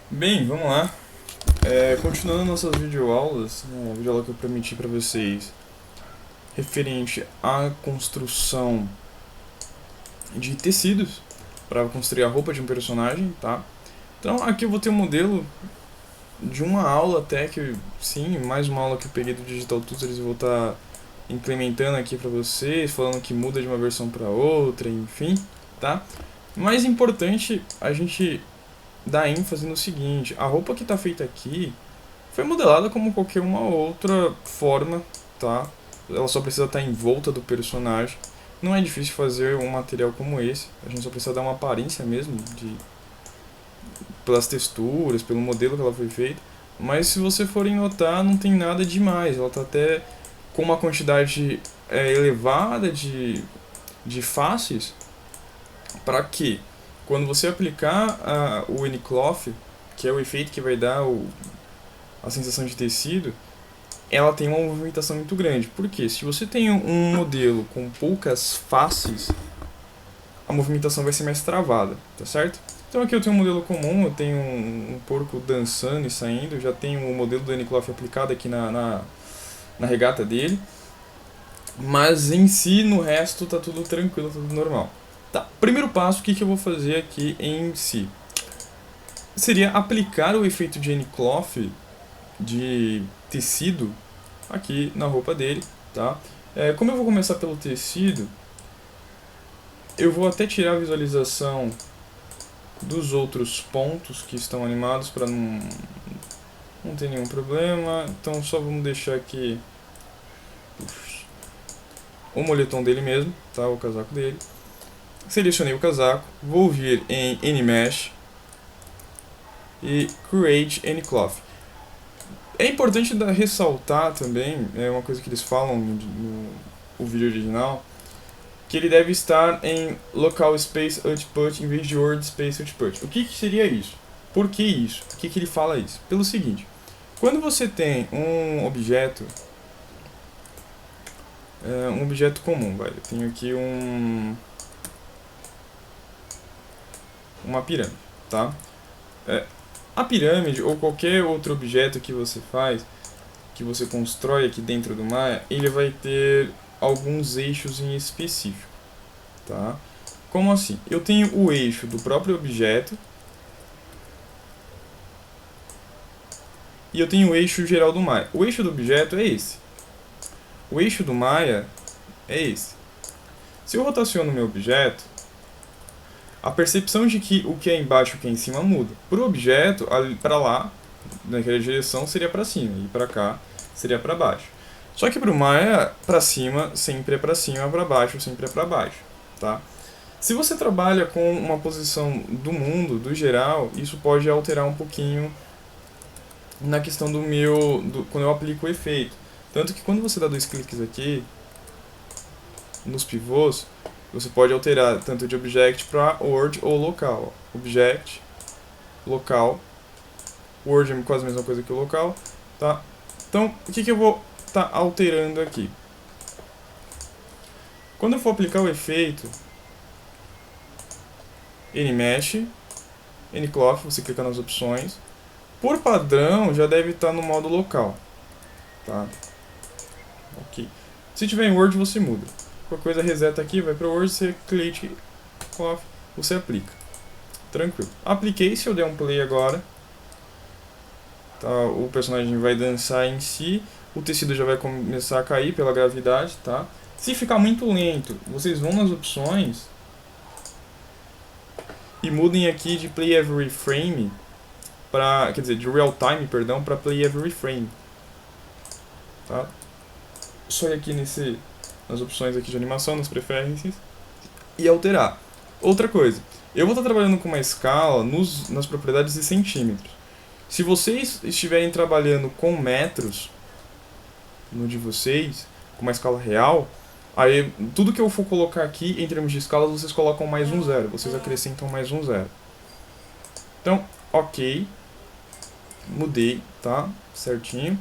Bem, vamos lá. Continuando nossas videoaulas, né, a videoaula que eu prometi para vocês referente à construção de tecidos para construir a roupa de um personagem, tá? Então aqui eu vou ter um modelo de uma aula até que, sim, mais uma aula que eu peguei do Digital Tutorials e vou estar implementando aqui para vocês, falando que muda de uma versão para outra, enfim, tá? Mais importante a gente dar ênfase no seguinte: a roupa que está feita aqui foi modelada como qualquer uma outra forma, tá? Ela só precisa estar em volta do personagem. Não é difícil fazer um material como esse. A gente só precisa dar uma aparência mesmo, pelas texturas, pelo modelo que ela foi feita. Mas se você forem notar, não tem nada demais. Ela está até com uma quantidade elevada de faces, para que quando você aplicar o N-Cloth, que é o efeito que vai dar a sensação de tecido, ela tem uma movimentação muito grande. Porque se você tem um modelo com poucas faces, a movimentação vai ser mais travada, tá certo? Então aqui eu tenho um modelo comum, eu tenho um porco dançando e saindo, já tenho o modelo do N-Cloth aplicado aqui na regata dele, mas em si, no resto, tá tudo tranquilo, tá tudo normal. Tá, primeiro passo, o que eu vou fazer aqui em si? Seria aplicar o efeito de N-Cloth de tecido aqui na roupa dele, tá? Como eu vou começar pelo tecido, eu vou até tirar a visualização dos outros pontos que estão animados para não ter nenhum problema. Então só vamos deixar aqui o moletom dele mesmo, tá? O casaco dele. Selecionei o casaco, vou vir em Nmesh e Create N-Cloth. É importante ressaltar também, é uma coisa que eles falam no vídeo original, que ele deve estar em Local Space Output em vez de Word Space Output. O que seria isso? Por que isso? Por que ele fala isso? Pelo seguinte: quando você tem um objeto comum, vai, eu tenho aqui uma pirâmide, tá? A pirâmide ou qualquer outro objeto que você faz, que você constrói aqui dentro do Maya, ele vai ter alguns eixos em específico, tá? Como assim? Eu tenho o eixo do próprio objeto e eu tenho o eixo geral do Maya. O eixo do objeto é esse. O eixo do Maya é esse. Se eu rotaciono o meu objeto, a percepção de que o que é embaixo e o que é em cima muda. Para o objeto, para lá, naquela direção, seria para cima, e para cá seria para baixo. Só que para o Maya, para cima sempre é para cima, para baixo sempre é para baixo, tá? Se você trabalha com uma posição do mundo, do geral, isso pode alterar um pouquinho na questão quando eu aplico o efeito. Tanto que quando você dá dois cliques aqui, nos pivôs, você pode alterar tanto de Object para Word ou local. Object, local, Word é quase a mesma coisa que o local, tá? Então, o que eu vou estar alterando aqui? Quando eu for aplicar o efeito, Nmesh, N-Cloth, você clica nas opções. Por padrão, já deve estar no modo local, tá? Ok. Se tiver em Word, você muda. Qualquer coisa, reseta aqui, vai para Word, você clica, Cloth, você aplica. Tranquilo. Apliquei, se eu der um play agora, tá, o personagem vai dançar em si, o tecido já vai começar a cair pela gravidade, tá? Se ficar muito lento, vocês vão nas opções e mudem aqui de Play Every Frame para, quer dizer, de Real Time, perdão, para Play Every Frame, tá? Só ir aqui nas opções aqui de animação, nas preferências e alterar. Outra coisa, eu vou estar trabalhando com uma escala nas propriedades de centímetros. Se vocês estiverem trabalhando com metros no de vocês, com uma escala real, aí tudo que eu for colocar aqui em termos de escalas, vocês colocam mais um zero, vocês acrescentam mais um zero. Então, ok, mudei, tá? Certinho.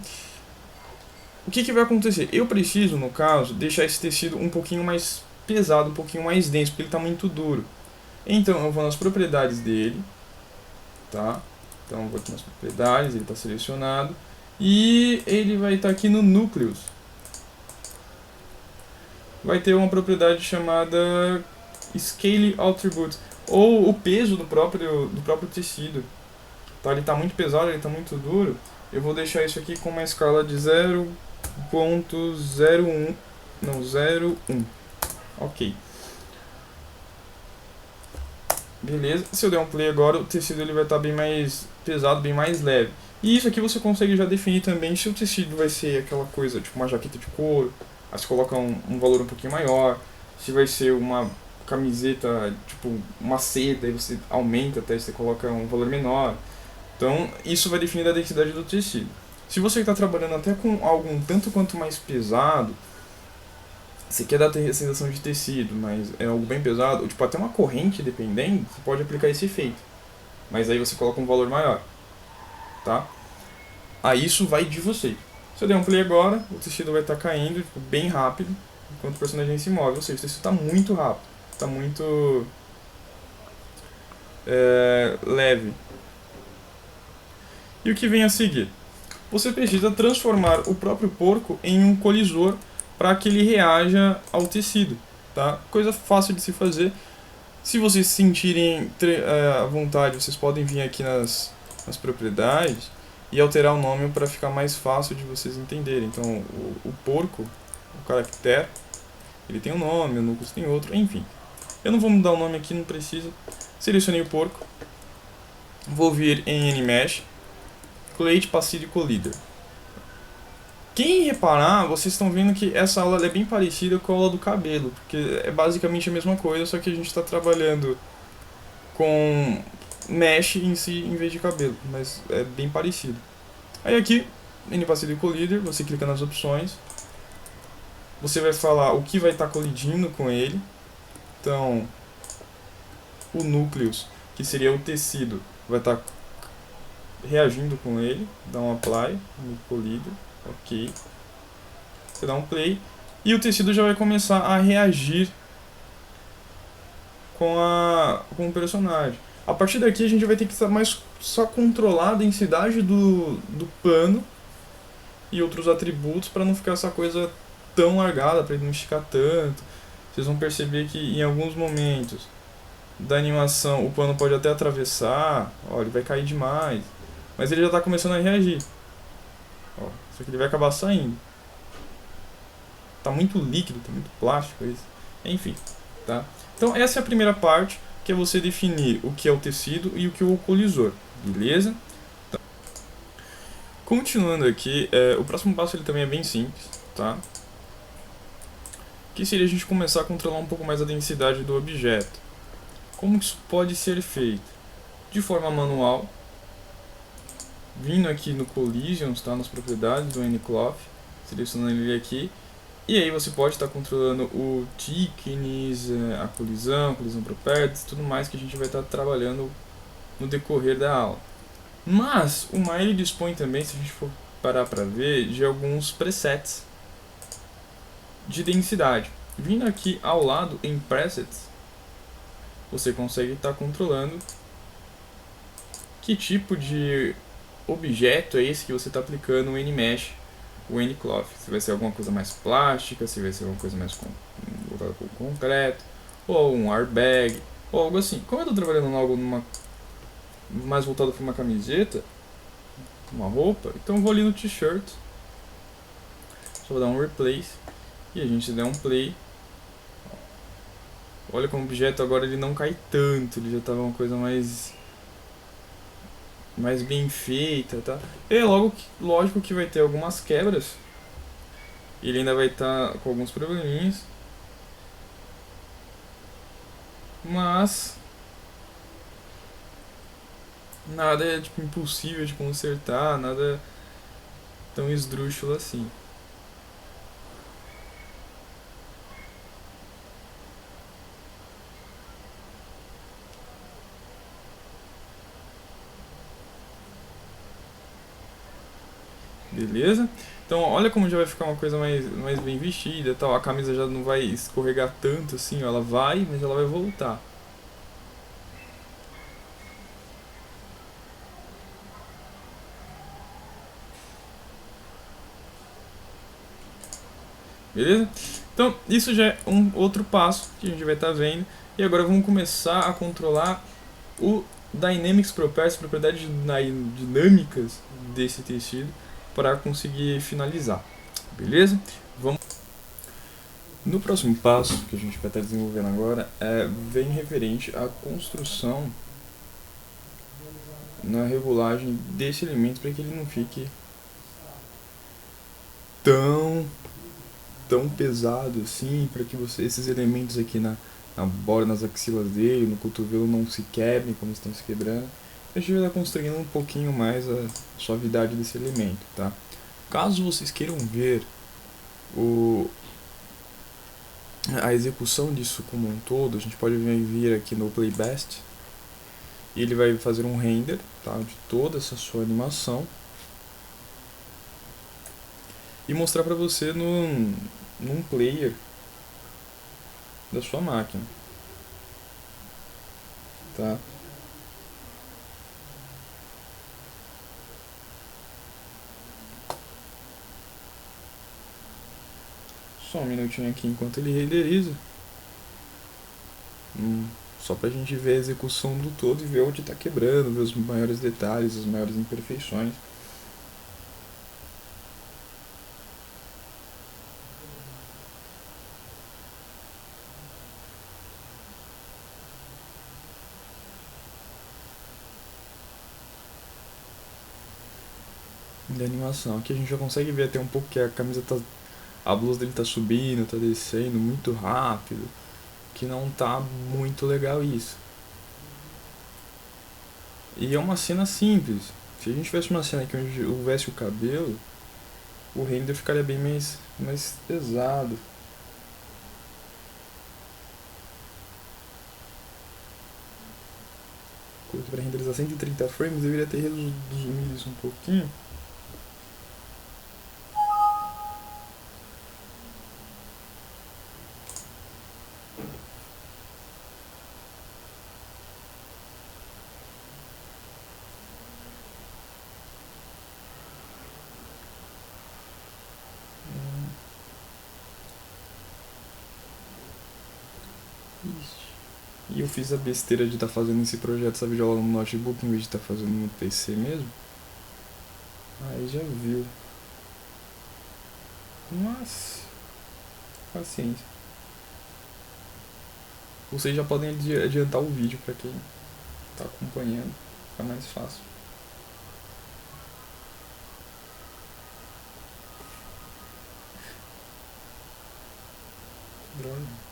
O que vai acontecer? Eu preciso, no caso, deixar esse tecido um pouquinho mais pesado, um pouquinho mais denso, porque ele está muito duro. Então eu vou nas propriedades dele, tá? Então vou aqui nas propriedades, ele está selecionado. E ele vai estar aqui no núcleos. Vai ter uma propriedade chamada Scale Attribute, ou o peso do próprio tecido. Tá? Ele está muito pesado, ele está muito duro. Eu vou deixar isso aqui com uma escala de 0.01. Não, 0,1. Ok. Beleza. Se eu der um play agora, o tecido ele vai estar bem mais pesado, bem mais leve. E isso aqui você consegue já definir também se o tecido vai ser aquela coisa, tipo uma jaqueta de couro, aí você coloca um valor um pouquinho maior. Se vai ser uma camiseta, tipo uma seda, aí você aumenta até você coloca um valor menor. Então, isso vai definir a densidade do tecido. Se você está trabalhando até com algo um tanto quanto mais pesado, você quer dar a sensação de tecido, mas é algo bem pesado, ou tipo até uma corrente dependente, você pode aplicar esse efeito. Mas aí você coloca um valor maior, tá? Aí isso vai de você. Se eu der um play agora, o tecido vai estar caindo tipo, bem rápido, enquanto o personagem se move. Ou seja, o tecido está muito rápido, está muito leve. E o que vem a seguir? Você precisa transformar o próprio porco em um colisor para que ele reaja ao tecido, tá? Coisa fácil de se fazer. Se vocês se sentirem à vontade, vocês podem vir aqui nas propriedades e alterar o nome para ficar mais fácil de vocês entenderem. Então, o porco, o caractere, ele tem um nome, o núcleo tem outro, enfim. Eu não vou mudar o nome aqui, não precisa. Selecionei o porco. Vou vir em NMesh, Create Passive Collider. Quem reparar, vocês estão vendo que essa aula é bem parecida com a aula do cabelo, porque é basicamente a mesma coisa, só que a gente está trabalhando com mesh em si em vez de cabelo, mas é bem parecido. Aí aqui, N-Passive Collider, você clica nas opções, você vai falar o que vai estar colidindo com ele. Então, o núcleos, que seria o tecido, vai estar reagindo com ele, dá um apply no collider. Ok. Você dá um play e o tecido já vai começar a reagir com o personagem. A partir daqui a gente vai ter que só controlar a densidade do pano e outros atributos para não ficar essa coisa tão largada, para ele não esticar tanto. Vocês vão perceber que em alguns momentos da animação o pano pode até atravessar, ó, ele vai cair demais, mas ele já está começando a reagir. Ó, só que ele vai acabar saindo. Tá muito líquido, tá muito plástico isso. Enfim, tá? Então essa é a primeira parte, que é você definir o que é o tecido e o que é o colisor, beleza? Então, continuando aqui, o próximo passo ele também é bem simples, tá? Que seria a gente começar a controlar um pouco mais a densidade do objeto. Como isso pode ser feito? De forma manual, vindo aqui no Collisions, tá? Nas propriedades do NCloth, selecionando ele aqui, e aí você pode estar controlando o thickness, a colisão properties, tudo mais que a gente vai estar trabalhando no decorrer da aula. Mas o Maya dispõe também, se a gente for parar para ver, de alguns presets de densidade. Vindo aqui ao lado em presets, você consegue estar controlando que tipo de objeto é esse que você está aplicando o NMesh, o NCloth. Se vai ser alguma coisa mais plástica, se vai ser alguma coisa mais voltada para o concreto, ou um airbag, ou algo assim. Como eu estou trabalhando em algo mais voltado para uma camiseta, uma roupa, então eu vou ali no t-shirt, só vou dar um replace e a gente der um play. Olha como o objeto agora ele não cai tanto, ele já estava uma coisa mais bem feita, tá? E lógico que vai ter algumas quebras. Ele ainda vai estar com alguns probleminhas. Mas nada é tipo impossível de consertar, nada tão esdrúxulo assim. Beleza? Então olha como já vai ficar uma coisa mais bem vestida e tal. A camisa já não vai escorregar tanto assim, ó. Ela vai, mas ela vai voltar. beleza? Então, isso já é um outro passo que a gente vai estar vendo. E agora vamos começar a controlar o Dynamics Properties, propriedades dinâmicas desse tecido, para conseguir finalizar, beleza? Vamos. No próximo passo que a gente vai estar desenvolvendo agora vem referente à construção na regulagem desse elemento para que ele não fique tão pesado assim, para que esses elementos aqui na borda, nas axilas dele, no cotovelo não se quebrem como estão se quebrando. A gente vai estar construindo um pouquinho mais a suavidade desse elemento, tá? Caso vocês queiram ver a execução disso como um todo, a gente pode vir aqui no Play Best e ele vai fazer um render, tá, de toda essa sua animação e mostrar para você num player da sua máquina, tá? Só um minutinho aqui enquanto ele renderiza. Só pra gente ver a execução do todo e ver onde tá quebrando, ver os maiores detalhes, as maiores imperfeições. Da animação. Aqui a gente já consegue ver até um pouco que a camisa tá. A blusa dele tá subindo, tá descendo muito rápido. Que não tá muito legal isso. E é uma cena simples. Se a gente tivesse uma cena aqui onde houvesse o cabelo, o render ficaria bem mais pesado. Para renderizar 130 frames, deveria ter resumido isso um pouquinho. E eu fiz a besteira de estar fazendo esse projeto, essa videoaula no notebook em vez de estar fazendo no PC mesmo. Aí já viu. Mas, paciência. Vocês já podem adiantar o vídeo para quem está acompanhando, fica mais fácil. Droga.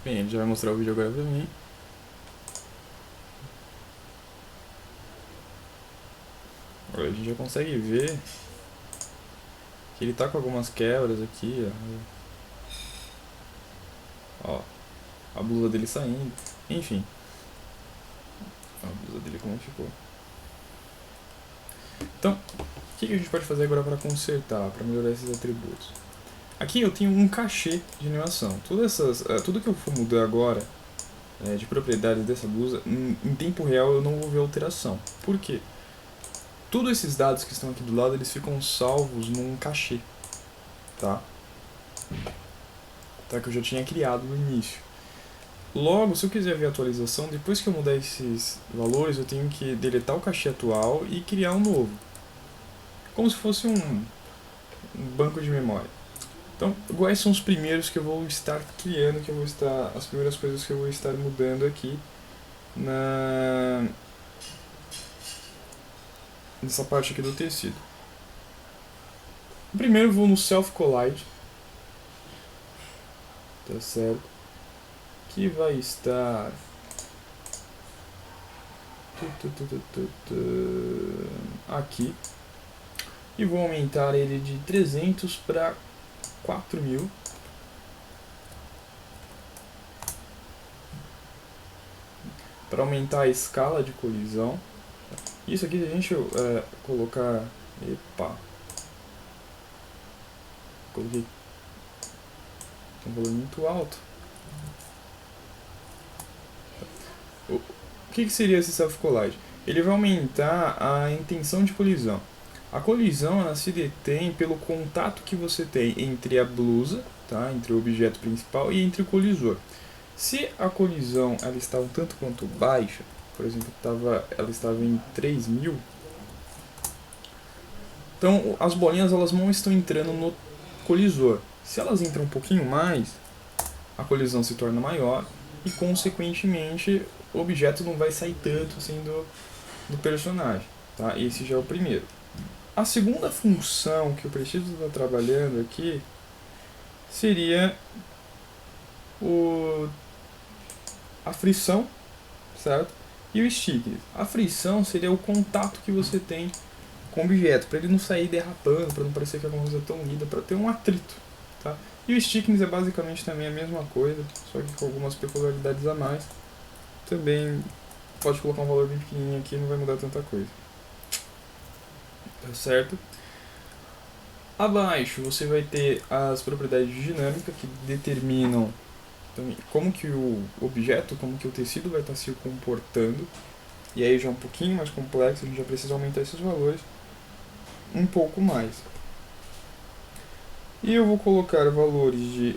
Bem, ele já vai mostrar o vídeo agora pra mim. Agora a gente já consegue ver que ele tá com algumas quebras aqui, ó. A blusa dele saindo. Enfim. A blusa dele como ficou. Então, o que a gente pode fazer agora para consertar, para melhorar esses atributos? Aqui eu tenho um cachê de animação. Tudo que eu for mudar agora de propriedades dessa blusa, em tempo real eu não vou ver alteração. Por quê? Todos esses dados que estão aqui do lado, eles ficam salvos num cachê, tá? Tá, que eu já tinha criado no início. Logo, se eu quiser ver a atualização, depois que eu mudar esses valores, eu tenho que deletar o cachê atual e criar um novo. Como se fosse um banco de memória. Então, quais são os primeiros que eu vou estar criando, as primeiras coisas que eu vou estar mudando aqui nessa parte aqui do tecido. Primeiro eu vou no Self Collide, tá certo? Que vai estar aqui e vou aumentar ele de 300 para 4000. Para aumentar a escala de colisão. Isso aqui, se a gente colocar... Epa! Coloquei um valor muito alto. O que seria esse self-collide? Ele vai aumentar a intenção de colisão. A colisão ela se detém pelo contato que você tem entre a blusa, tá? Entre o objeto principal e entre o colisor. Se a colisão ela está um tanto quanto baixa, por exemplo, ela estava em 3000, então as bolinhas elas não estão entrando no colisor. Se elas entram um pouquinho mais, a colisão se torna maior e, consequentemente, o objeto não vai sair tanto assim do personagem. Tá? Esse já é o primeiro. A segunda função que eu preciso estar trabalhando aqui seria a frição, certo? E o stickness. A frição seria o contato que você tem com o objeto, para ele não sair derrapando, para não parecer que é uma coisa tão lida, para ter um atrito. Tá? E o stickness é basicamente também a mesma coisa, só que com algumas peculiaridades a mais. Também pode colocar um valor bem pequenininho aqui, não vai mudar tanta coisa. Tá certo? Abaixo você vai ter as propriedades de dinâmica que determinam também como que o objeto, como que o tecido vai estar se comportando. E aí já é um pouquinho mais complexo, a gente já precisa aumentar esses valores um pouco mais. E eu vou colocar valores de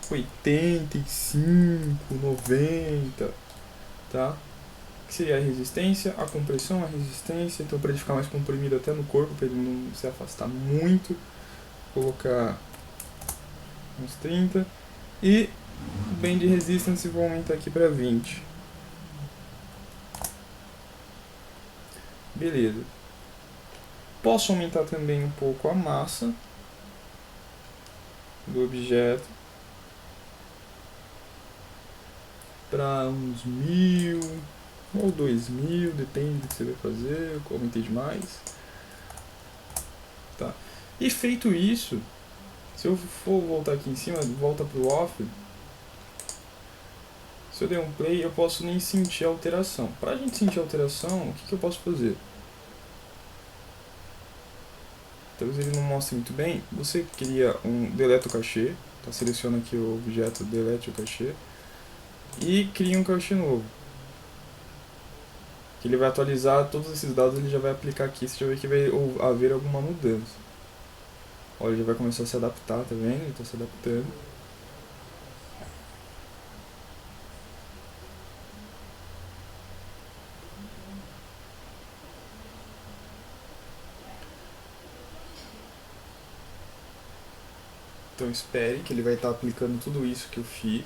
85, 90, tá? Que seria a resistência, a compressão, a resistência. Então, para ele ficar mais comprimido até no corpo, para ele não se afastar muito, colocar uns 30. E o bend resistance vou aumentar aqui para 20. Beleza. Posso aumentar também um pouco a massa do objeto para uns 1000 ou 2000, depende do que você vai fazer. Eu aumentei demais. Tá. E feito isso, se eu for voltar aqui em cima, volta pro off. Se eu der um play, eu posso nem sentir a alteração. Para a gente sentir a alteração, o que eu posso fazer? Talvez ele não mostre muito bem. Você cria um delete o cachê, tá? Seleciona aqui o objeto delete o cachê e cria um cachê novo. Que ele vai atualizar todos esses dados, ele já vai aplicar aqui, você já vê que vai haver alguma mudança. Olha, ele já vai começar a se adaptar, tá vendo? Ele está se adaptando. Então espere que ele vai estar aplicando tudo isso que eu fiz.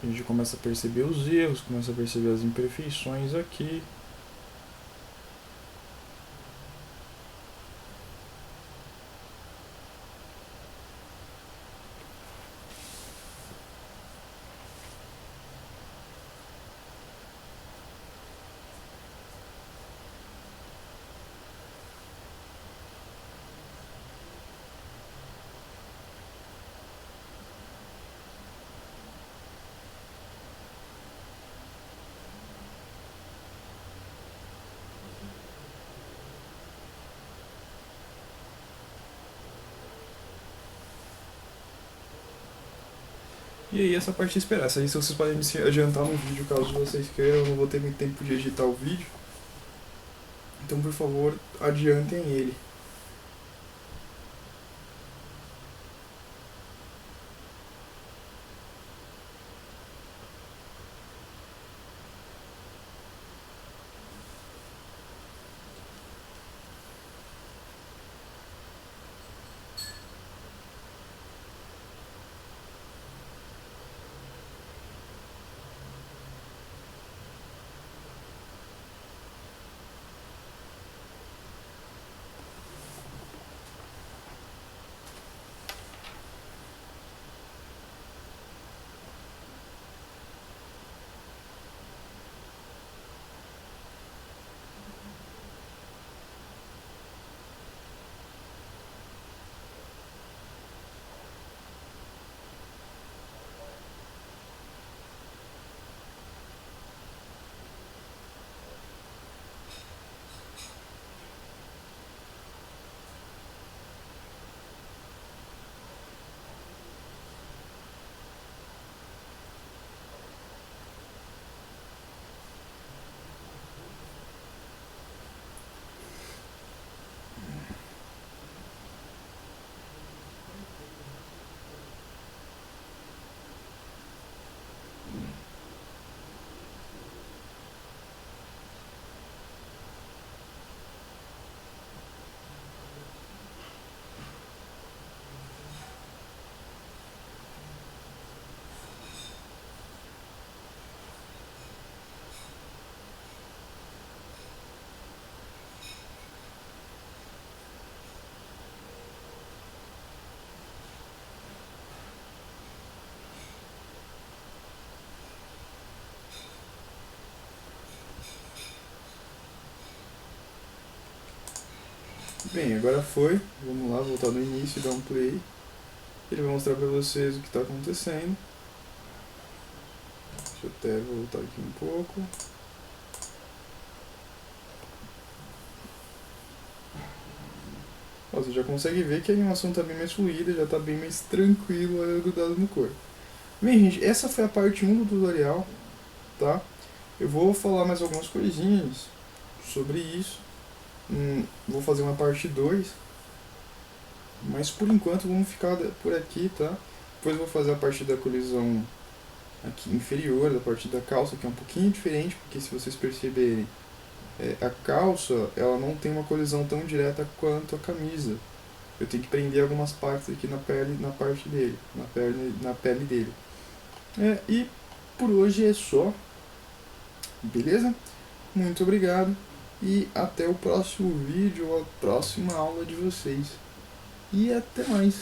A gente começa a perceber os erros, começa a perceber as imperfeições aqui. E aí essa parte de esperar. Essa aí vocês podem se adiantar no vídeo caso vocês queiram. Eu não vou ter muito tempo de editar o vídeo. Então por favor, adiantem ele. Bem, agora foi. Vamos lá, voltar no início e dar um play. Ele vai mostrar pra vocês o que está acontecendo. Deixa eu até voltar aqui um pouco. Ó, você já consegue ver que a animação está bem mais fluida, já está bem mais tranquilo grudado no corpo. Bem, gente, essa foi a parte 1 do tutorial, tá? Eu vou falar mais algumas coisinhas sobre isso. Vou fazer uma parte 2, mas por enquanto vamos ficar por aqui, tá? Depois eu vou fazer a parte da colisão aqui inferior, da parte da calça, que é um pouquinho diferente, porque se vocês perceberem, a calça ela não tem uma colisão tão direta quanto a camisa. Eu tenho que prender algumas partes aqui na pele, na parte dele, na pele dele. E por hoje é só, beleza? Muito obrigado e até o próximo vídeo ou a próxima aula de vocês. E até mais!